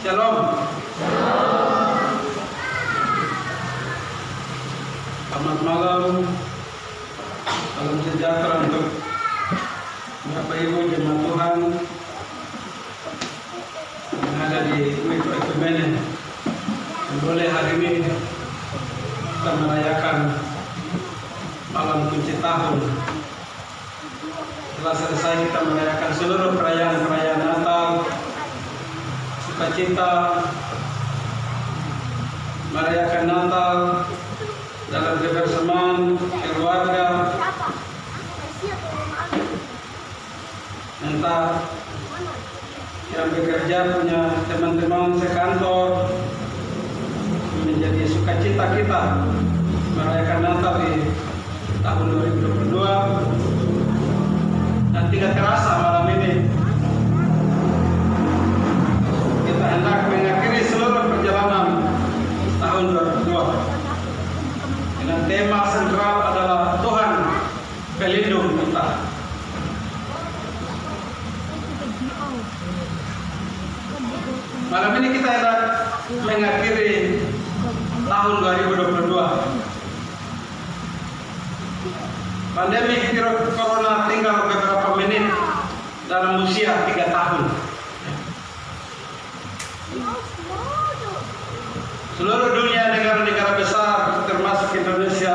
Shalom. Selamat malam. Salam sejahtera untuk Bapak Ibu jemaat Tuhan yang ada di Wiko Ekumene. Boleh hari ini kita merayakan malam kunci tahun. Setelah selesai kita merayakan seluruh perayaan Natal, sukacita, merayakan Natal dalam kebersamaan keluarga. Entah yang bekerja punya teman-teman sekantor, menjadi sukacita kita merayakan Natal di tahun 2022. Dan tidak terasa malam ini kita hendak mengakhiri seluruh perjalanan tahun 2022 dengan tema sentral adalah Tuhan pelindung kita. Malam ini kita hendak mengakhiri tahun 2022. Pandemi virus corona tinggal beberapa menit dalam usia 3 tahun. Seluruh dunia, negara-negara besar termasuk Indonesia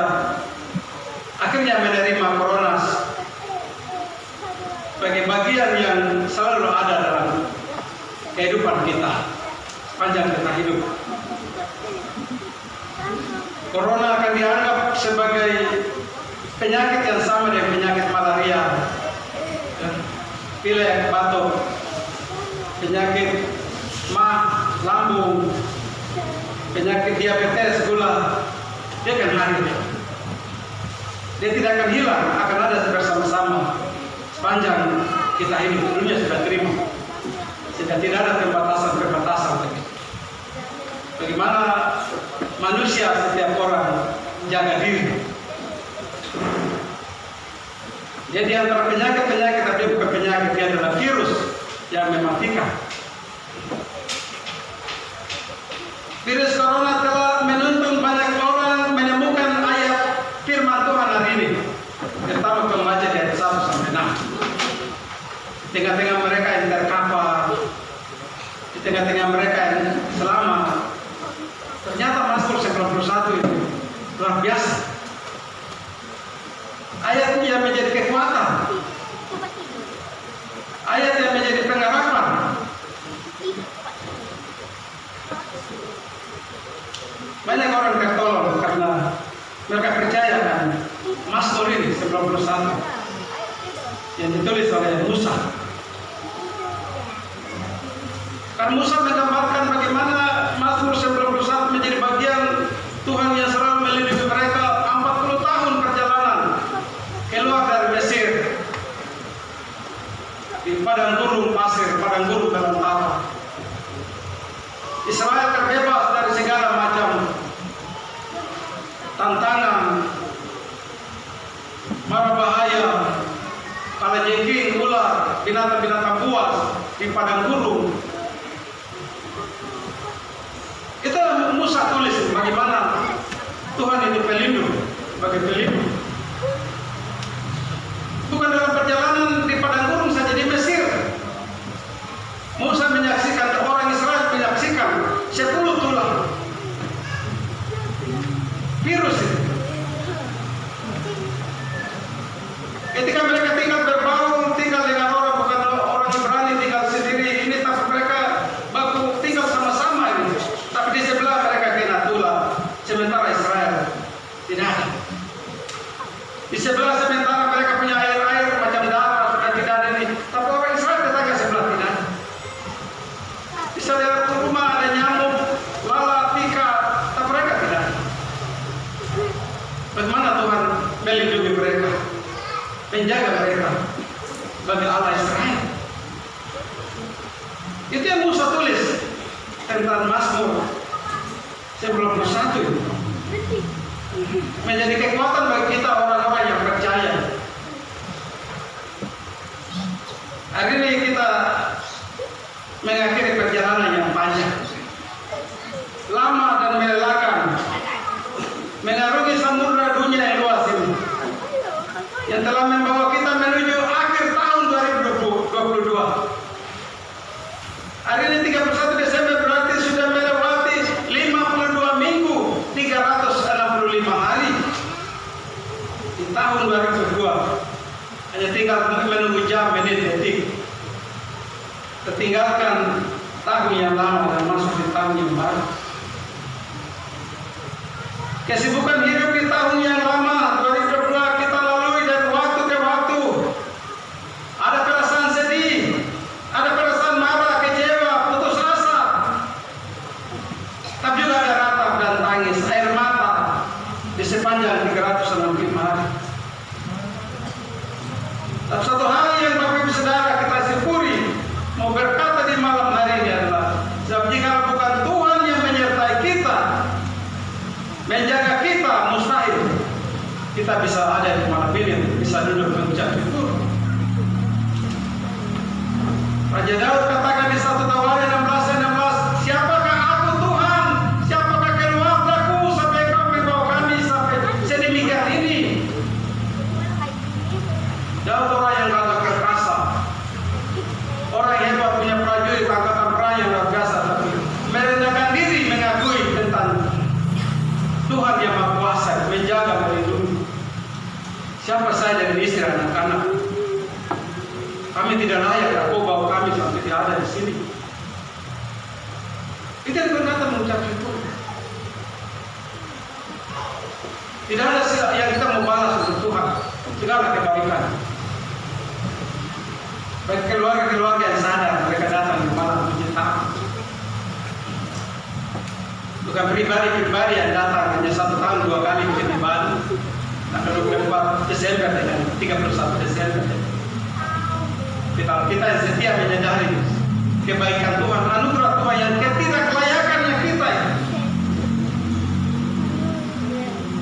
akhirnya menerima corona sebagai bagian yang selalu ada dalam kehidupan kita sepanjang kita hidup. Corona akan dianggap sebagai penyakit yang sama dengan penyakit malaria, pilek, batuk, penyakit mah, lambung, penyakit diabetes, gula. Dia akan hadir. Dia tidak akan hilang, akan ada bersama-sama sepanjang kita hidup. Dunia sudah terima, sudah tidak ada pembatasan-pembatasan lagi. Bagaimana manusia, setiap orang jaga diri. Jadi antara penyakit-penyakit, tapi bukan penyakit, dia adalah virus yang mematikan. Virus corona telah menuntun banyak orang menemukan ayat firman Tuhan hari ini, terutama membaca di ayat 1 sampai 6. Di tengah-tengah mereka yang terkapar, di tengah-tengah mereka yang selamat, ternyata Mazmur 91 itu luar biasa. Ayat yang menjadi kekuatan, ayat yang menjadi pengharapan. Banyak orang tertolong karena mereka percaya kan Mazmur ini 91 yang ditulis oleh Musa. Karena Musa menggambarkan bagaimana Mazmur 91 menjadi bagian Tuhan yang selalu melindungi mereka 40 tahun perjalanan keluar dari Mesir, di padang gurun pasir, padang gurun dalam tanah. Israel terbebas dari segala macam tantangan, mara bahaya, kalajengking, ular, binatang-binatang buas di padang gurun. Itu Musa tulis bagaimana Tuhan itu pelindung, sebagai pelindung. Bukan dalam perjalanan di padang gurun saja, di Mesir Musa menyaksikan, orang Israel menyaksikan 10 tulah virus itu. Ketika mereka tinggal berbaur, tinggal dengan orang, bukan orang Ibrani tinggal sendiri ini, tapi mereka baku tinggal sama-sama ini. Tapi di sebelah mereka kena tulah, sementara Israel tidak ada. Di sebelah sementara mereka punya air-air macam darah, sudah tidak ada ini. Tapi orang Israel tetangga sebelah tidak ada. Bisa lihat rumah ada nyamuk, lalat, tika, tapi mereka tidak ada. Bagaimana Tuhan melindungi mereka, menjaga mereka bagi Allah Israel. Itu yang Musa tulis tentang Mazmur 91 itu. Menjadi kekuatan bagi kita orang-orang yang percaya. Hari ini kita mengakhiri perjalanan yang panjang. tinggal menunggu jam, menit, detik. Tertinggalkan tahun yang lama dan masuk di tahun yang baru. Kesibukan hidup di tahun yang lama 2022 kita lalui dari waktu ke waktu. Ada perasaan sedih, ada perasaan marah, kecewa, putus asa. Tapi juga ada ratap dan tangis, air mata di sepanjang 365 hari. Tapi satu hal yang Bapak Ibu Saudara kita syukuri, mau berkata di malam hari ini adalah, sebab jika bukan Tuhan yang menyertai kita, menjaga kita, mustahil kita bisa ada di malam ini, bisa duduk mengucap syukur. Raja Daud katakan di 1 Tawari 16:16, siapakah aku Tuhan? Siapakah keluargaku sampai kau membawa kami sampai sedemikian ini? Daud orang yang gagah perkasa, orang yang hebat, punya prajurit angkatan perang yang luar biasa, tapi merendahkan diri mengakui tentang Tuhan yang Maha Kuasa menjaga, melindungi. Siapa saya dan istri anak-anak? Kami tidak layak, aku bawa kami sampai tidak ada di sini. Itu yang berkata mengucap syukur. Tidak ada yang kita mau balas untuk Tuhan, segala kebaikan. Baik keluarga-keluarga yang sadar, mereka datang di malam penciptaan. Bukan pribadi-pribadi yang datang hanya 1 tahun 2 kali mungkin di Bali. Tanggal 24 Desember dengan 31 Desember. Kita yang setia menyadari kebaikan Tuhan, anugerah Tuhan yang ketidaklayakannya kita.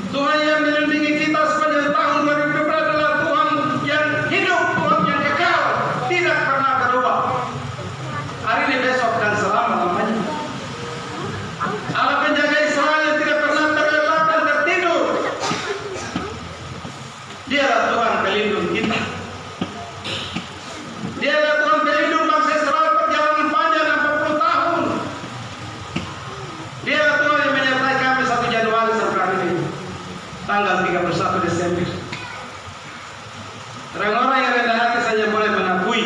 Tuhan yang melindungi kita sepanjang tahun 2020 adalah Tuhan yang hidup, Tuhan yang kekal, tidak pernah berubah. Hari ini, besok, dan selama-lamanya. Allah penjaga Israel yang tidak pernah terlelap dan tertidur. Dialah Tuhan pelindung kita. Dialah Tuhan pelindung bangsa Israel perjalanan panjang 40 tahun. Dialah Tuhan yang menyertai kami 1 Januari sampai hari ini, tanggal 31 Desember. Orang-orang yang rendah hati saja boleh mengakui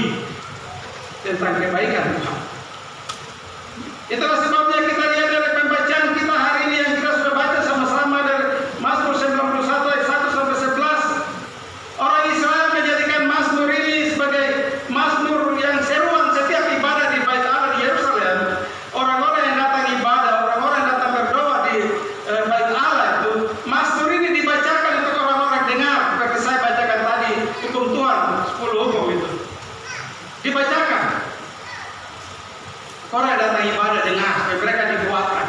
tentang kebaikan Tuhan. Itulah sebabnya kita lihat dari pembacaan kita hari ini yang kita sudah baca sama-sama dari Mazmur 91 ayat 1 sampai 11. Orang Israel menjadikan Mazmur ini sebagai Mazmur yang seruan setiap ibadah di Bait Allah di Yerusalem. Orang-orang yang datang ibadah, orang-orang yang datang berdoa di Bait Allah itu, Mazmur ini dibacakan untuk orang-orang dengar. Seperti saya bacakan tadi, hukum Tuhan, 10 hukum itu dibacakan. Orang yang datang ibadah dengar, supaya mereka dikuatkan.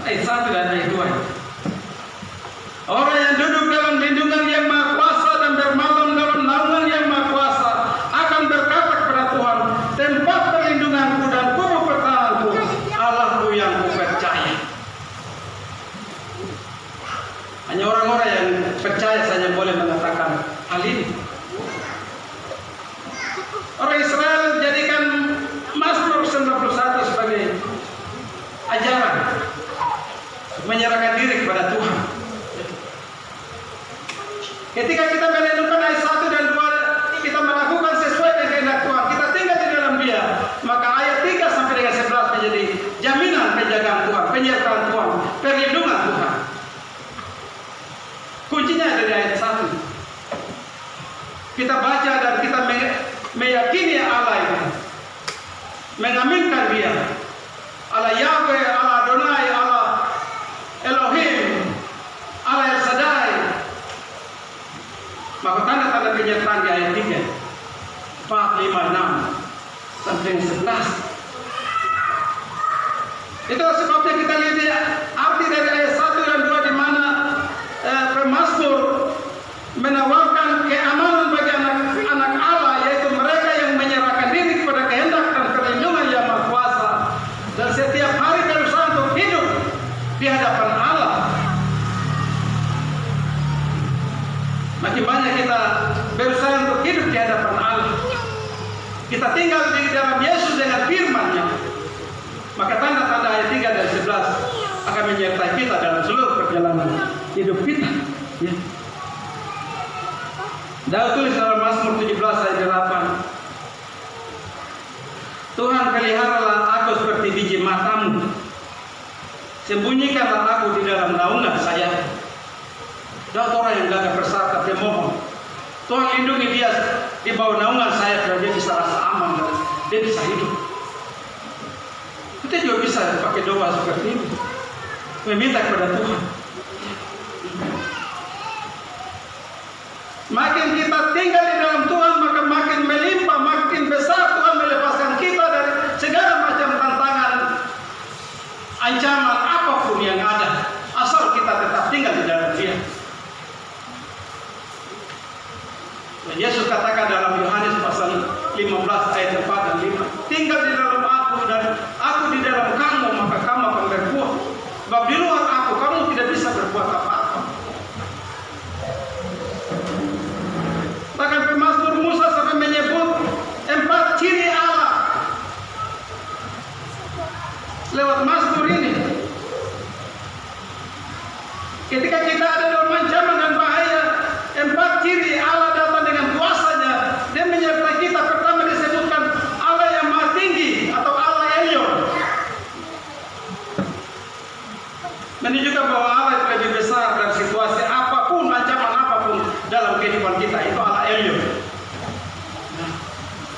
Ayat 1 dan ayat 2. Orang yang duduk dalam lindungan yang Maha Kuasa dan bermalam dalam naungan yang Maha Kuasa akan berkata kepada Tuhan, tempat perlindunganku dan kubur pertahananku, Allahku yang kupercaya. Hanya orang-orang yang percaya saja boleh mengatakan hal ini. Orang Israel jadikan Mazmur 91 sebagai ajaran menyerahkan diri kepada Tuhan. Ketika kita merenungkan ayat 1 dan 2, kita melakukan sesuai dengan kehendak Tuhan, kita tinggal di dalam Dia, maka ayat 3 sampai dengan 11 menjadi jaminan penjagaan Tuhan, penyertaan Tuhan, perlindungan Tuhan. Kuncinya ada di ayat 1. Kita baca dan kita meyakini Allah itu, mengaminkan Dia, Allah Yahweh, Allah Adonai, Allah Elohim, Allah El Shaddai. Maka tanda-tanda penyertaan di ayat 3, 4, 5, 6 sampai 11. Itulah sebabnya kita lihat arti dari ayat 1 dan 2 di mana pemazmur menawarkan keamanan bagi anak-anak Allah, yaitu mereka yang menyerahkan diri kepada kehendak dan perlindungan yang Maha Kuasa dan setiap hari berusaha untuk hidup di hadapan Allah. Makin banyak kita berusaha untuk hidup di hadapan Allah, kita tinggal di dalam Yesus dengan firman-Nya, maka tanda-tanda ayat 3 dan 11 akan menyertai kita dalam seluruh perjalanan hidup kita. Ya. Daud tulis dalam Mazmur 17 ayat 8. Tuhan, peliharalah aku seperti biji matamu. Sembunyikanlah aku di dalam naungan sayap. Daud orang yang gagah bersarka, dia mohon Tuhan lindungi dia di bawah naungan sayap, dan dia bisa rasa aman dan dia bisa hidup. Kita juga bisa pakai doa seperti ini, meminta kepada Tuhan. Makin kita tinggal di dalam Tuhan, maka makin melimpah, makin besar Tuhan melepaskan kita dari segala macam tantangan, ancaman apapun yang ada, asal kita tetap tinggal di dalam Dia. Dan Yesus katakan dalam Yohanes pasal 15 ayat 4 dan 5, tinggal di dalam aku dan aku di dalam kamu, maka kamu akan berbuah. Sebab di luar aku kamu tidak bisa berbuat apa-apa. Bahkan pemazmur Musa sampai menyebut 4 ciri Allah lewat mazmur ini. Ketika kita ada dalam ancaman dan bahaya, 4 ciri Allah datang dengan kuasanya. Dia menyertai kita. Pertama disebutkan Allah yang maha tinggi atau Allah Elyon, menunjukkan bahwa Allah itu lebih besar dari situasi apapun, ancaman apapun dalam kehidupan kita. Itu Allah Elyon,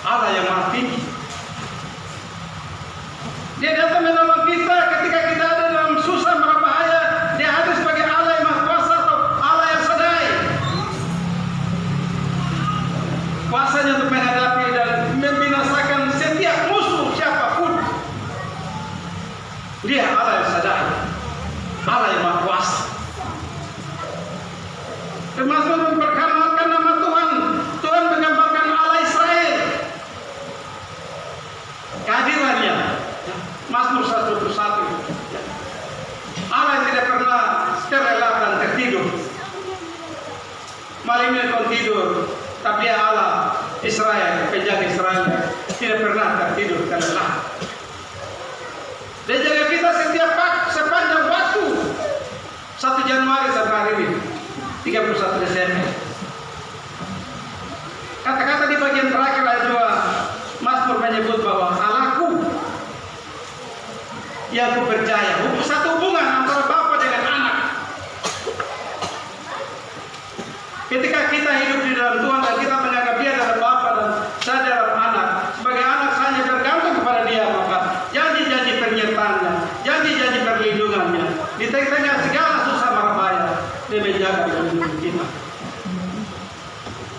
Allah yang maha tinggi. Dia datang menolong kita ketika kita ada dalam susah berbahaya. Dia hadir sebagai Allah yang maha kuasa atau Allah yang sadai, kuasanya untuk menghadapi dan membinasakan setiap musuh siapapun. Dia Allah yang sadai, Allah yang maha kuasa. Termasuk memperkenalkan nama Tuhan. Tuhan menggambarkan Allah Israel, kehadirannya. Mazmur 121, Allah yang tidak pernah terlelap dan tertidur. Malam ini kau tidur, tapi Dia Allah Israel, penjaga Israel, tidak pernah tertidur, terlelap. Dia jaga kita sepanjang waktu, 1 Januari sampai hari ini 31 Desember. Kata-kata di bagian terakhir ayat 2 Mazmur menyebut bahwa Allahku yang ku percaya. Satu hubungan antara Bapa dengan anak. Ketika kita hidup di dalam Tuhan dan kita menganggap Dia adalah Bapa dan saya adalah anak, sebagai anak saya hanya bergantung kepada Dia, maka janji-janji penyertaannya, janji-janji perlindungannya di tengah-tengah segala susah marbaya, Dia menjaga dan melindungi kita.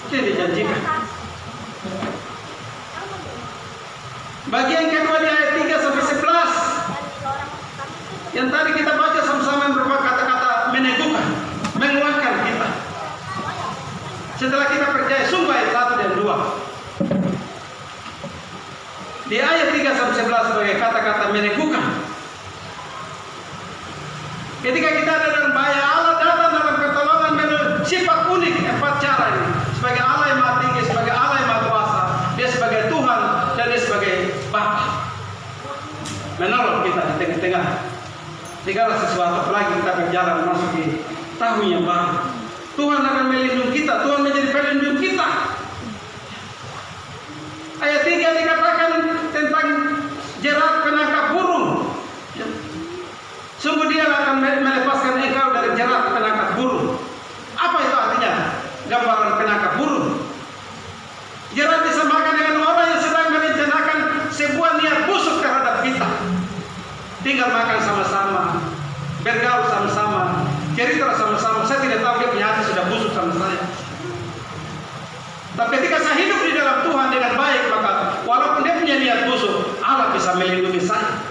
Itu yang dijanjikan. Bagian kedua di ayat 3 sampai 11 yang tadi kita baca sama-sama, yang berupa kata-kata meneguhkan, menguatkan kita. Setelah kita percaya, sungguh ayat 1 dan 2. Di ayat 3 sampai 11 sebagai kata-kata meneguhkan. Ketika kita ada dalam bahaya, Allah datang dalam pertolongan menurut sifat unik 4 cara ini. Sebagai Allah yang maha tinggi, sebagai Allah yang maha kuasa, Dia sebagai Tuhan, dan Dia sebagai Bapa, menolong kita di tengah-tengah segala sesuatu. Apalagi kita berjalan masuk di tahun yang baru, Tuhan akan melindungi kita. Tuhan menjadi pelindung kita. Ayat 3 dikatakan tentang jerat penangkap burung. Sungguh Dia akan melepaskan engkau dari jerat penangkap burung. Apa itu artinya? Gambaran penangkap burung. Jerat disamakan dengan orang yang sedang merencanakan sebuah niat busuk terhadap kita. Tinggal makan sama-sama, bergaul sama-sama, cerita sama-sama. Saya tidak tahu dia punya hati sudah busuk sama saya. Tapi ketika saya hidup di dalam Tuhan dengan baik, maka walaupun dia punya niat busuk, Allah bisa melindungi saya.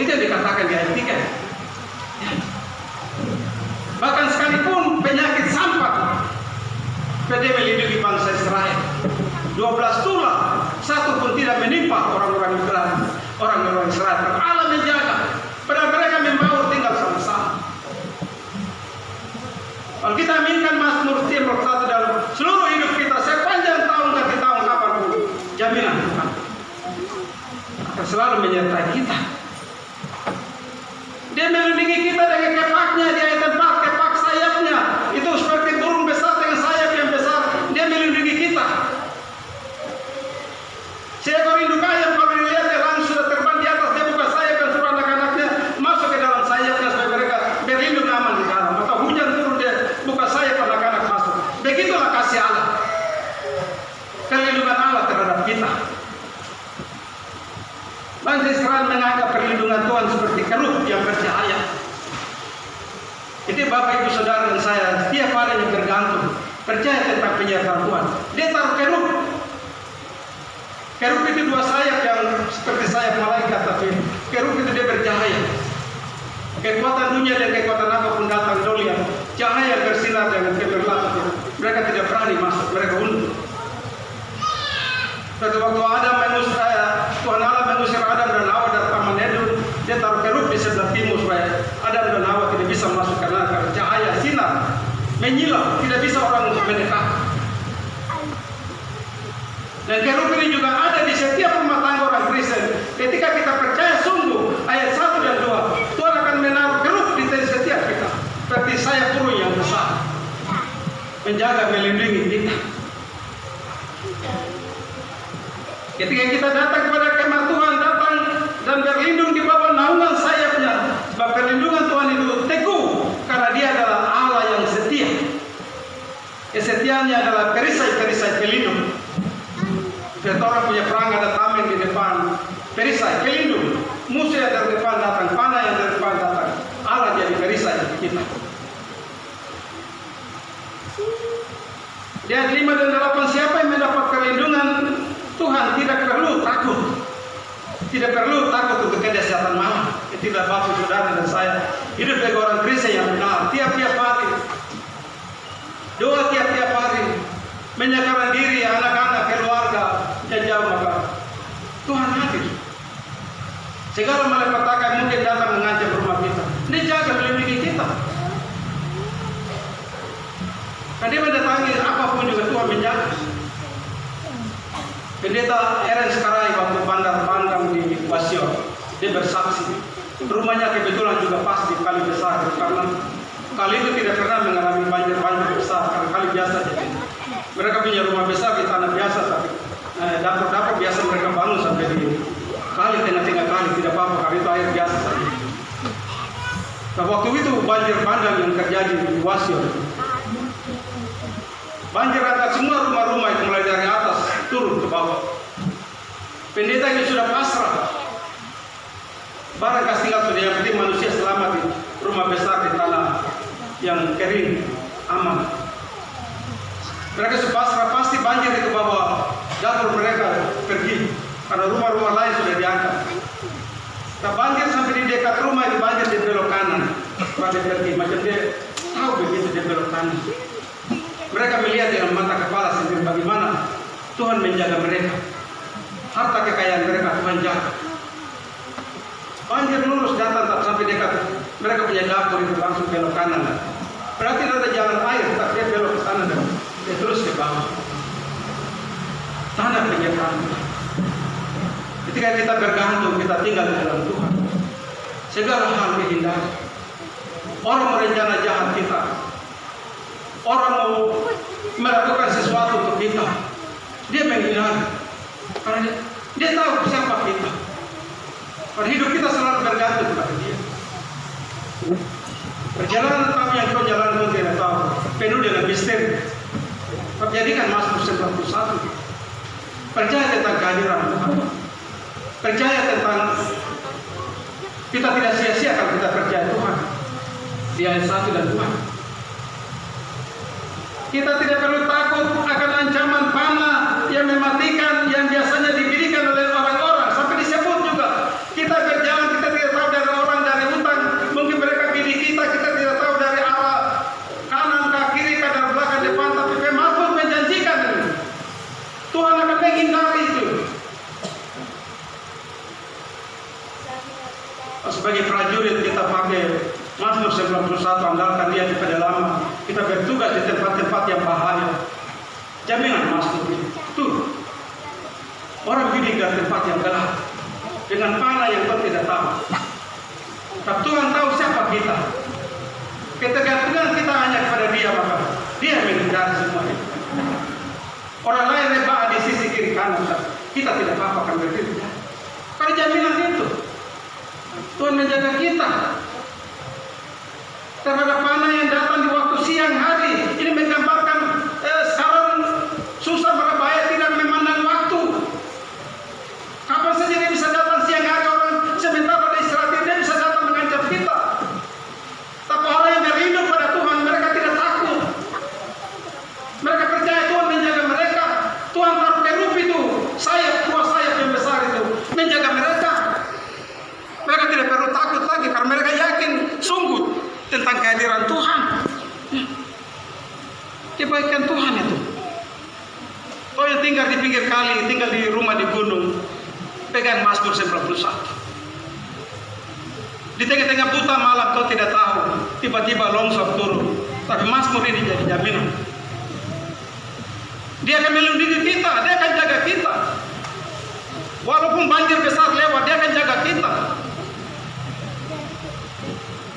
Itu yang dikatakan di ayat 3. Bahkan sekalipun penyakit sampat, Dia melindungi bangsa Israel. 12 tulah, satu pun tidak menimpa orang-orang Israel. Allah menjaga, pada mereka membaur tinggal sama-sama. Kalau kita aminkan Mazmur 1 dalam seluruh hidup kita sepanjang tahun ke tahun kapanpun, jaminan Tuhan akan selalu menyertai kita. Dia melindungi kita dengan kepaknya di ayat 4, kepak sayapnya itu seperti burung besar dengan sayap Bangsa Israel menganggap perlindungan Tuhan seperti kerub yang bercahaya. Jadi Bapak Ibu Saudara dan saya setiap hari yang bergantung percaya tentang penyertaan Tuhan. Dia taruh kerub. Kerub itu dua sayap yang seperti sayap malaikat, tapi kerub itu dia bercahaya. Kekuatan dunia dan kekuatan apapun datang dolian, cahaya bersinar dengan keberlapis. Mereka tidak berani masuk, mereka undur. Pada waktu Tuhan Allah mengusir Adam dan Hawa dari Taman Eden, dia taruh kerub di sebelah timur supaya Adam dan Hawa tidak bisa masuk karena cahaya sinar menyilau, tidak bisa orang untuk mendekat. Dan kerub ini juga ada di setiap rumah tangga orang Kristen. Ketika kita percaya sungguh ayat 1 dan 2, Tuhan akan menaruh kerub di setiap kita seperti sayap burung yang besar, menjaga, melindungi kita. Ketika kita datang kepada kemah Tuhan, datang dan berlindung di bawah naungan sayapnya, sebab perlindungan Tuhan itu teguh karena Dia adalah Allah yang setia. Kesetiaannya adalah perisai-perisai pelindung. Setiap orang punya perang, ada tameng di depan, perisai pelindung. Musuh yang dari depan datang, panah yang dari depan datang. Allah jadi perisai kita. Di ayat 5 dan 8, siapa yang mendapat perlindungan Tuhan tidak perlu takut. Tidak perlu takut untuk kedahsyatan malam. Itulah Bapak Saudara dan saya hidup sebagai orang Kristen yang benar. Tiap-tiap hari doa, tiap-tiap hari menyerahkan diri anak-anak, keluarga yang jauh, maka Tuhan hadir. Segala malapetaka yang mungkin datang mengancam rumah kita, Dia jaga melindungi kita. Karena Dia mendatangi apapun juga Tuhan menjaga. Pendeta Eren Sekarai waktu bandar-bandar di Wasio, dia bersaksi rumahnya kebetulan juga pas di kali besar, karena kali itu tidak pernah mengalami banjir besar, karena kali biasa jadi. Mereka punya rumah besar di tanah biasa, tapi dapur-dapur biasa mereka bangun sampai di kali, tengah-tengah kali, tidak apa-apa, karena itu air biasa saja. Nah, waktu itu banjir bandang yang terjadi di Wasio, banjir rata semua rumah-rumah itu mulai dari atas turun ke bawah. Pendeta ini sudah pasrah. Barang kasih tinggal sudah, yang penting manusia selamat di rumah besar di tanah yang kering, aman. Mereka sudah pasrah, pasti banjir itu bawa dapur mereka pergi, karena rumah-rumah lain sudah diangkat. Nah, banjir sampai di dekat rumah itu banjir di belok kanan, pada pergi macam dia tahu begitu di belok kanan. Mereka melihat dengan mata kepala sendiri bagaimana Tuhan menjaga mereka. Harta kekayaan mereka Tuhan jaga. Banjir lurus datang sampai dekat mereka punya dapur itu langsung belok kanan. Berarti ada jalan air, tapi dia belok ke sana dan dia terus ke bawah. Tanda penyertaan. Ketika kita bergantung, kita tinggal di dalam Tuhan, segala hal dihindari. Orang merencana jahat kita, orang mau melakukan sesuatu untuk kita, dia menghindari. Karena dia tahu siapa kita. Karena hidup kita selalu bergantung kepada Dia. Perjalanan kami yang kau jalan pun tidak tahu, penuh dengan misteri. Jadikan Mazmur 91. Percaya tentang kehadiran Tuhan. Percaya tentang kita tidak sia-sia kalau kita percaya Tuhan. Di ayat 1 dan 2. Kita tidak perlu takut akan ancaman panah yang mematikan yang biasanya diberikan oleh orang-orang. Sampai disebut juga, kita berjalan, kita tidak tahu dari orang, dari hutan. Mungkin mereka bidik kita tidak tahu dari arah kanan, ke kiri, ke belakang, depan. Tapi Mazmur menjanjikan Tuhan akan menghindari itu. Sebagai prajurit kita pakai Mazmur 91, andalkan Dia di pedalaman. Kita bertugas di tempat-tempat yang bahaya. Jaminan Mazmur itu. Orang bidik dari tempat yang gelap dengan panah yang kau tidak tahu. Tapi Tuhan tahu siapa kita. Ketergantungan kita hanya kepada Dia, maka Dia menghindari semua itu. Orang lain rebah di sisi kiri kanan, kita tidak apa-apa akan berdiri. Karena jaminan itu. Tuhan menjaga kita terhadap panah yang datang di waktu siang hari. Ini menggambarkan sekarang susah berbahaya, tidak memandang waktu. kali tinggal di rumah di gunung, pegang Mazmur 91. Di tengah-tengah buta malam kau tidak tahu, tiba-tiba longsor turun. Tapi Mazmur ini jadi jaminan. Dia akan melindungi kita, dia akan jaga kita. Walaupun banjir besar lewat, dia akan jaga kita.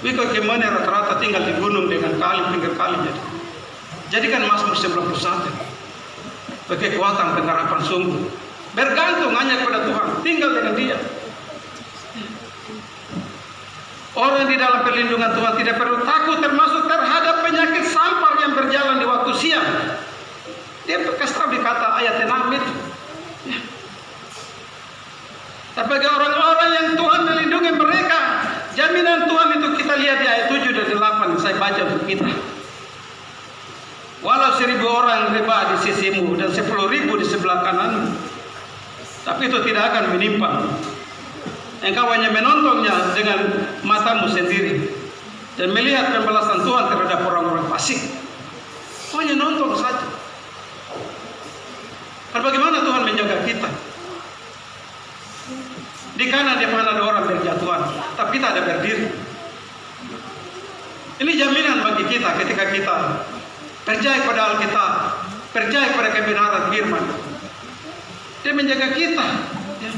Wiko kemana rata-rata tinggal di gunung dengan kali, pinggir kali jadi. Jadikan Mazmur 91 pakai kekuatan pengharapan sungguh. Bergantung hanya kepada Tuhan, tinggal dengan Dia. Orang di dalam perlindungan Tuhan tidak perlu takut termasuk terhadap penyakit sampar yang berjalan di waktu siang. Dia kasih di kata ayat 6 itu. Ya. Tapi bagi orang-orang yang Tuhan melindungi mereka, jaminan Tuhan itu kita lihat di ayat 7 dan 8. Saya baca untuk kita. Walau 1.000 orang rebah di sisimu dan 10.000 di sebelah kananmu, tapi itu tidak akan menimpa. Engkau hanya menontonnya dengan matamu sendiri dan melihat pembalasan Tuhan terhadap orang-orang fasik. Kau hanya nonton saja. Karena bagaimana Tuhan menjaga kita? Di kanan depan ada orang berjatuhan, tapi kita ada berdiri. Ini jaminan bagi kita ketika kita percaya pada Alkitab, percaya pada kebenaran firman. Dia menjaga kita. Ya.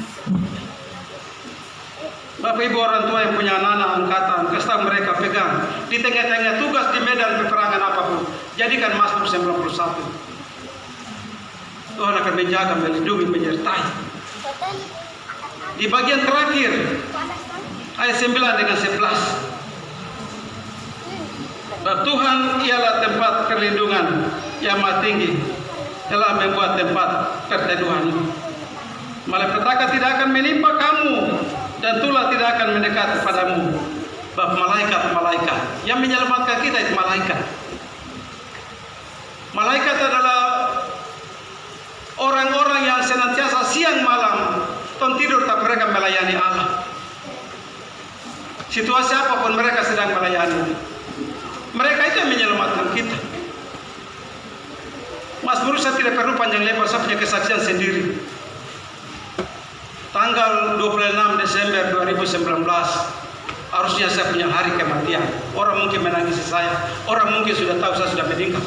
Bapak ibu orang tua yang punya anak-anak angkatan, kasih tahu mereka pegang di tengah-tengah tugas di medan peperangan apapun. Jadikan Mazmur 91. Tuhan akan menjaga, melindungi, menyertai. Di bagian terakhir ayat 9 dengan 11. Tuhan ialah tempat perlindungan yang maha tinggi, telah membuat tempat perteduhan. Malapetaka tidak akan menimpa kamu dan tulah tidak akan mendekat kepadamu. Bab malaikat-malaikat yang menyelamatkan kita itu malaikat. Malaikat adalah orang-orang yang senantiasa siang malam tidur tak mereka melayani Allah. Situasi apapun mereka sedang melayani. Mereka itu yang menyelamatkan kita. Mazmur saya tidak perlu panjang lebar, saya punya kesaksian sendiri. Tanggal 26 Desember 2019 harusnya saya punya hari kematian. Orang mungkin menangisi saya, orang mungkin sudah tahu saya sudah meninggal.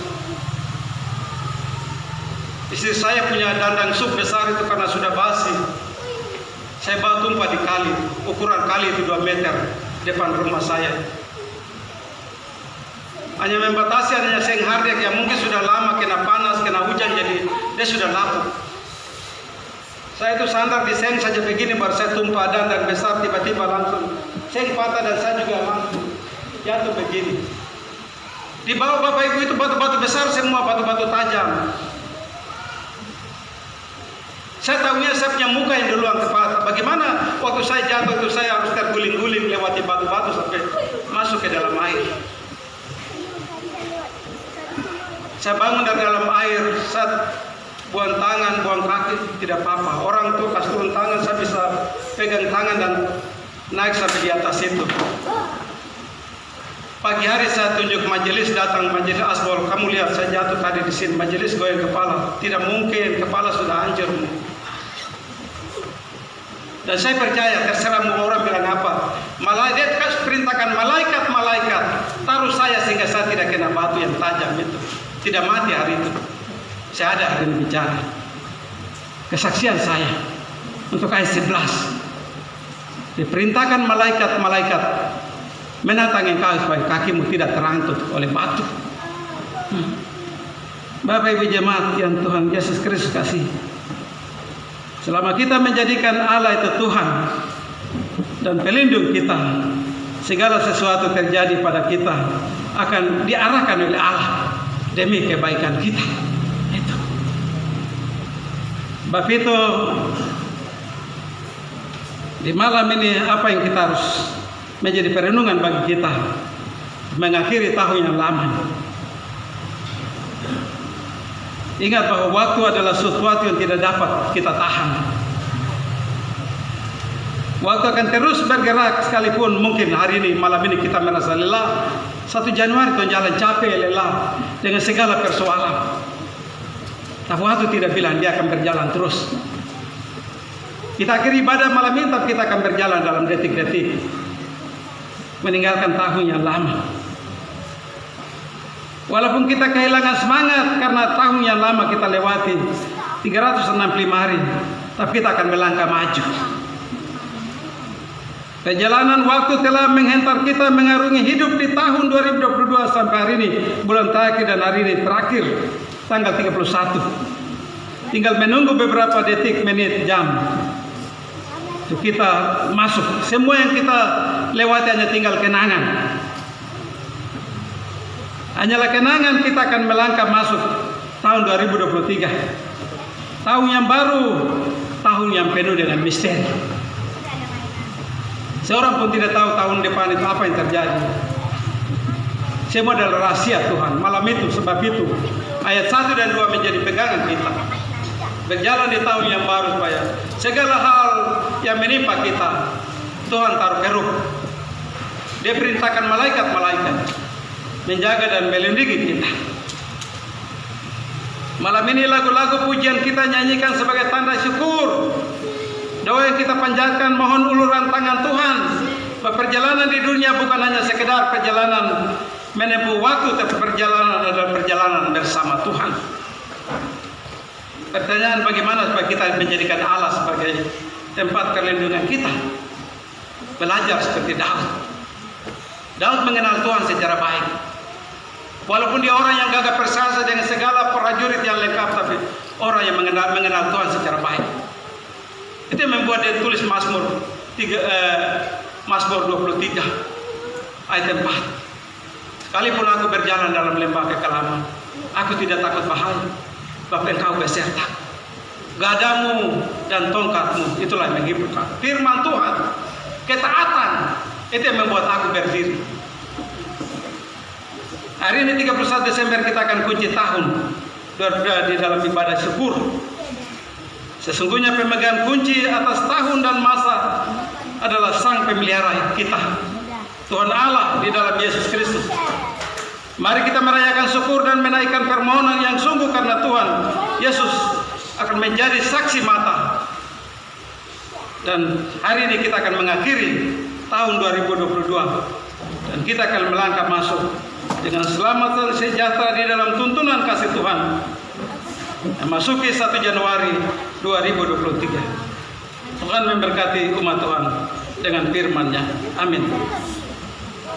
Istri saya punya dandang sup besar itu karena sudah basi. Saya bawa tumpah di kali, ukuran kali itu 2 meter depan rumah saya. Hanya membatasi adanya seng hardek yang mungkin sudah lama kena panas, kena hujan, jadi dia sudah lapuk. Saya itu sandar di seng saja begini, baru saya tumpah dandang besar, tiba-tiba langsung seng patah dan saya juga langsung jatuh begini. Di bawah Bapak Ibu itu batu-batu besar semua, batu-batu tajam. Saya tahunya saya punya muka yang duluan ke patah. Bagaimana waktu saya jatuh itu saya harus terguling-guling lewati batu-batu sampai masuk ke dalam air. Saya bangun dari dalam air, saat buang tangan, buang kaki, tidak apa-apa. Orang tuh kasih turun tangan, saya bisa pegang tangan dan naik sampai di atas itu. Pagi hari saya tunjuk majelis, datang majelis asbol. Kamu lihat saya jatuh tadi di sini, majelis goyang kepala. Tidak mungkin, kepala sudah hancur. Dan saya percaya, terserah mau orang bilang apa. Malaikat perintahkan malaikat-malaikat taruh saya sehingga saya tidak kena batu yang tajam itu. Tidak mati hari itu. Saya ada hari ini bicara. Kesaksian saya untuk ayat 11. Diperintahkan malaikat-malaikat menatang engkau supaya kakimu tidak terangkut oleh batu. Bapak Ibu jemaat yang Tuhan Yesus Kristus kasih. Selama kita menjadikan Allah itu Tuhan dan pelindung kita, segala sesuatu terjadi pada kita akan diarahkan oleh Allah demi kebaikan kita. Itu. Bapak itu di malam ini apa yang kita harus menjadi perenungan bagi kita mengakhiri tahun yang lama. Ingat bahwa waktu adalah sesuatu yang tidak dapat kita tahan. Waktu akan terus bergerak sekalipun mungkin hari ini, malam ini kita merasa lelah. 1 Januari itu jalan capek, lelah dengan segala persoalan. Tapi waktu tidak bilang dia akan berjalan terus. Kita akhiri ibadah malam ini, tapi kita akan berjalan dalam detik-detik, meninggalkan tahun yang lama. Walaupun kita kehilangan semangat karena tahun yang lama kita lewati 365 hari, tapi kita akan melangkah maju. Perjalanan waktu telah menghantar kita mengarungi hidup di tahun 2022 sampai hari ini, bulan terakhir dan hari ini terakhir tanggal 31. Tinggal menunggu beberapa detik, menit, jam untuk kita masuk. Semua yang kita lewati hanya tinggal kenangan. Hanyalah kenangan, kita akan melangkah masuk tahun 2023. Tahun yang baru, tahun yang penuh dengan misteri. Seorang pun tidak tahu tahun depan itu apa yang terjadi. Semua adalah rahasia Tuhan. Malam itu, sebab itu ayat 1 dan 2 menjadi pegangan kita. Berjalan di tahun yang baru supaya segala hal yang menimpa kita, Tuhan taruh keruh. Dia perintahkan malaikat-malaikat menjaga dan melindungi kita. Malam ini lagu-lagu pujian kita nyanyikan sebagai tanda syukur. Doa yang kita panjatkan mohon uluran tangan Tuhan. Perjalanan di dunia bukan hanya sekedar perjalanan menempuh waktu, tapi perjalanan adalah perjalanan bersama Tuhan. Pertanyaan bagaimana supaya kita menjadikan Allah sebagai tempat perlindungan kita. Belajar seperti Daud. Daud mengenal Tuhan secara baik. Walaupun dia orang yang gagah perkasa dengan segala prajurit yang lengkap, tapi orang yang mengenal Tuhan secara baik. Itu yang membuat dia tulis Mazmur 23 ayat 4. Sekalipun aku berjalan dalam lembah kekelaman, aku tidak takut bahaya, sebab Engkau beserta. Gadamu dan tongkatmu itulah yang menghiburkan. Firman Tuhan, ketaatan, itu yang membuat aku berdiri. Hari ini 31 Desember kita akan kunci tahun di dalam ibadah syukur. Sesungguhnya pemegang kunci atas tahun dan masa adalah Sang Pemelihara kita, Tuhan Allah di dalam Yesus Kristus. Mari kita merayakan syukur dan menaikkan permohonan yang sungguh karena Tuhan Yesus akan menjadi saksi mata. Dan hari ini kita akan mengakhiri tahun 2022 dan kita akan melangkah masuk dengan selamat dan sejahtera di dalam tuntunan kasih Tuhan. Memasuki 1 Januari 2023. Tuhan memberkati umat Tuhan dengan firman-Nya. Amin.